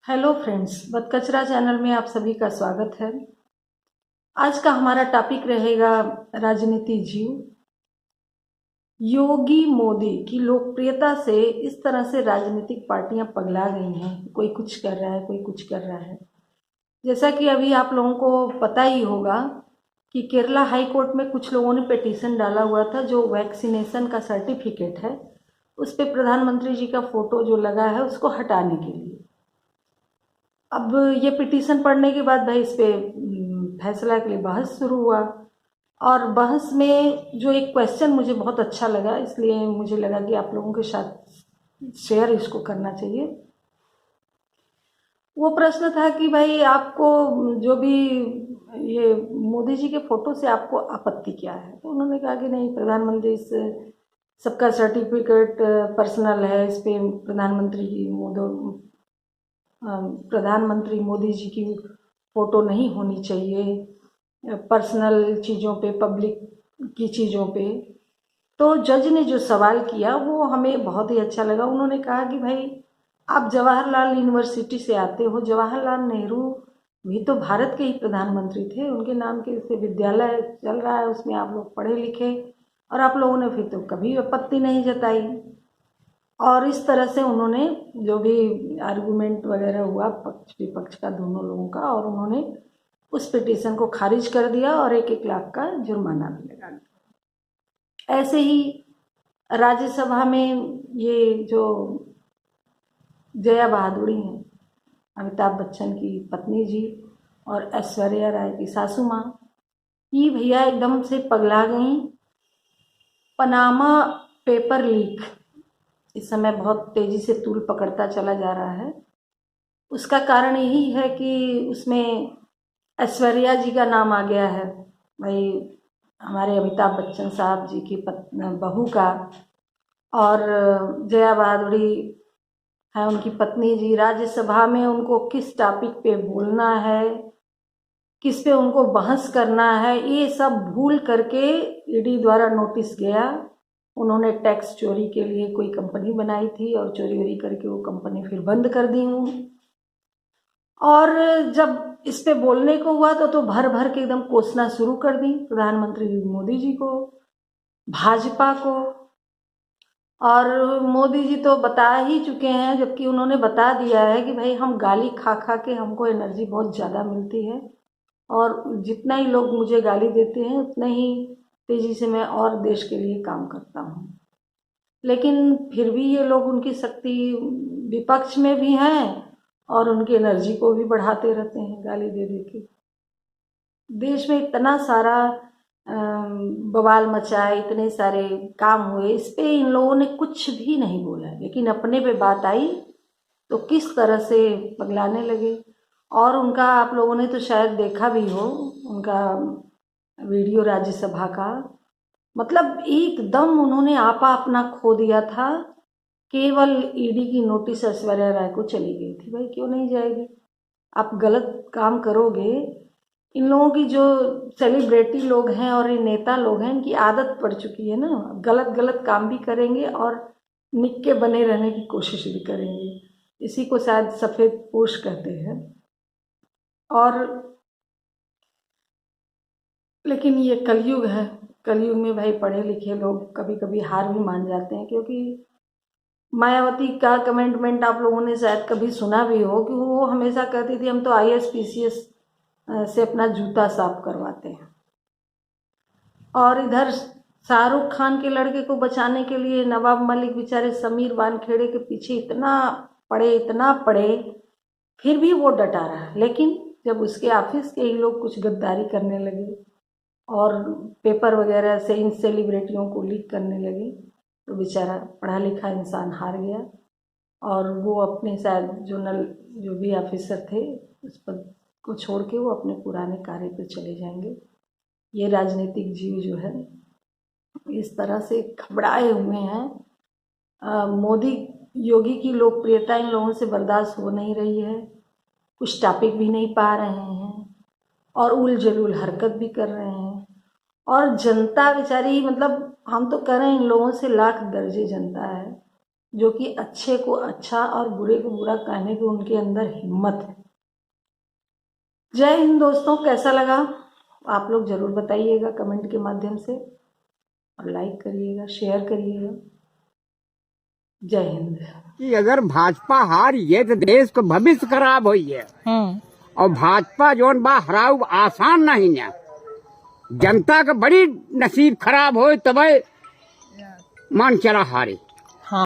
Hello friends, बदकचरा channel में आप सभी का स्वागत है। आज का हमारा टॉपिक रहेगा राजनीति जीव। योगी मोदी की लोकप्रियता से इस तरह से राजनीतिक पार्टियां पगला गई हैं, कोई कुछ कर रहा है, कोई कुछ कर रहा है। जैसा कि अभी आप लोगों को पता ही होगा कि केरला हाई कोर्ट में कुछ लोगों ने पिटीशन डाला हुआ था, जो वैक्सीनेशन का सर्टिफिकेट है उस पर प्रधानमंत्री जी का फोटो जो लगा है उसको हटाने के लिए। अब ये पिटीशन पढ़ने के बाद भाई इस पे फैसला के लिए बहस शुरू हुआ, और बहस में जो एक क्वेश्चन मुझे बहुत अच्छा लगा, इसलिए मुझे लगा कि आप लोगों के साथ शेयर इसको करना चाहिए। वो प्रश्न था कि भाई आपको जो भी ये मोदी जी के फोटो से आपको आपत्ति क्या है। तो उन्होंने कहा कि नहीं, प्रधानमंत्री से सबका सर्टिफिकेट पर्सनल है, इस पर प्रधानमंत्री मोदी जी की फ़ोटो नहीं होनी चाहिए पर्सनल चीज़ों पे, पब्लिक की चीज़ों पे। तो जज ने जो सवाल किया वो हमें बहुत ही अच्छा लगा। उन्होंने कहा कि भाई आप जवाहरलाल यूनिवर्सिटी से आते हो, जवाहरलाल नेहरू भी तो भारत के ही प्रधानमंत्री थे, उनके नाम के से विद्यालय चल रहा है, उसमें आप लोग पढ़े लिखे, और आप लोगों ने फिर तो कभी आपत्ति नहीं जताई। और इस तरह से उन्होंने जो भी आर्गूमेंट वगैरह हुआ पक्ष विपक्ष का दोनों लोगों का, और उन्होंने उस पिटीशन को खारिज कर दिया और 1-1 लाख का जुर्माना भी लगा दिया। ऐसे ही राज्यसभा में ये जो जया बहादुरी हैं, अमिताभ बच्चन की पत्नी जी और ऐश्वर्या राय की सासू माँ, ये भैया एकदम से पगला गई। पनामा पेपर लीक इस समय बहुत तेज़ी से तूल पकड़ता चला जा रहा है। उसका कारण यही है कि उसमें ऐश्वर्या जी का नाम आ गया है, भाई हमारे अमिताभ बच्चन साहब जी की बहू का, और जया बहादुरी है उनकी पत्नी जी। राज्यसभा में उनको किस टॉपिक पे बोलना है, किस पे उनको बहस करना है, ये सब भूल करके ईडी द्वारा नोटिस गया। उन्होंने टैक्स चोरी के लिए कोई कंपनी बनाई थी और चोरी वोरी करके वो कंपनी फिर बंद कर दी हूँ। और जब इस पे बोलने को हुआ तो भर भर के एकदम कोसना शुरू कर दी प्रधानमंत्री मोदी जी को, भाजपा को। और मोदी जी तो बता ही चुके हैं, जबकि उन्होंने बता दिया है कि भाई हम गाली खा खा के हमको एनर्जी बहुत ज़्यादा मिलती है, और जितना ही लोग मुझे गाली देते हैं उतना ही तेज़ी से मैं और देश के लिए काम करता हूँ। लेकिन फिर भी ये लोग उनकी शक्ति विपक्ष में भी हैं और उनकी एनर्जी को भी बढ़ाते रहते हैं गाली दे दे के। देश में इतना सारा बवाल मचा है, इतने सारे काम हुए, इस पे इन लोगों ने कुछ भी नहीं बोला, लेकिन अपने पे बात आई तो किस तरह से पगलाने लगे। और उनका आप लोगों ने तो शायद देखा भी हो उनका वीडियो राज्यसभा का, मतलब एकदम उन्होंने आपा अपना खो दिया था। केवल ईडी की नोटिस ऐश्वर्या राय को चली गई थी। भाई क्यों नहीं जाएगी? आप गलत काम करोगे, इन लोगों की जो सेलिब्रिटी लोग हैं और ये नेता लोग हैं, इनकी आदत पड़ चुकी है ना, गलत गलत काम भी करेंगे और निक्के बने रहने की कोशिश भी करेंगे। इसी को शायद सफ़ेद पोश कहते हैं। और लेकिन ये कलयुग है, कलयुग में भाई पढ़े लिखे लोग कभी कभी हार भी मान जाते हैं, क्योंकि मायावती का कमेंटमेंट आप लोगों ने शायद कभी सुना भी हो कि वो हमेशा कहती थी हम तो IAS PCS से अपना जूता साफ करवाते हैं। और इधर शाहरुख खान के लड़के को बचाने के लिए नवाब मलिक बेचारे समीर वानखेड़े के पीछे इतना पड़े, फिर भी वो डटा रहा। लेकिन जब उसके ऑफिस के ही लोग कुछ गद्दारी करने लगे और पेपर वगैरह से इन सेलिब्रिटियों को लीक करने लगे, तो बेचारा पढ़ा लिखा इंसान हार गया, और वो अपने शायद जो भी ऑफिसर थे उस पर को छोड़ के वो अपने पुराने कार्य पे चले जाएंगे। ये राजनीतिक जीव जो है इस तरह से घबराए हुए हैं। मोदी योगी की लोकप्रियता इन लोगों से बर्दाश्त हो नहीं रही है, कुछ टॉपिक भी नहीं पा रहे हैं और उल जलूल हरकत भी कर रहे हैं। और जनता बेचारी, मतलब हम तो कह रहे हैं इन लोगों से लाख दर्जे जनता है जो कि अच्छे को अच्छा और बुरे को बुरा कहने की उनके अंदर हिम्मत है। जय हिंद दोस्तों, कैसा लगा आप लोग जरूर बताइएगा कमेंट के माध्यम से, और लाइक करिएगा, शेयर करिएगा। जय हिंद। कि अगर भाजपा हारी है तो देश का भविष्य खराब हुई है। और भाजपा जोन बा हराऊ आसान नहीं है, जनता का बड़ी नसीब खराब हो तब मान चला हारे।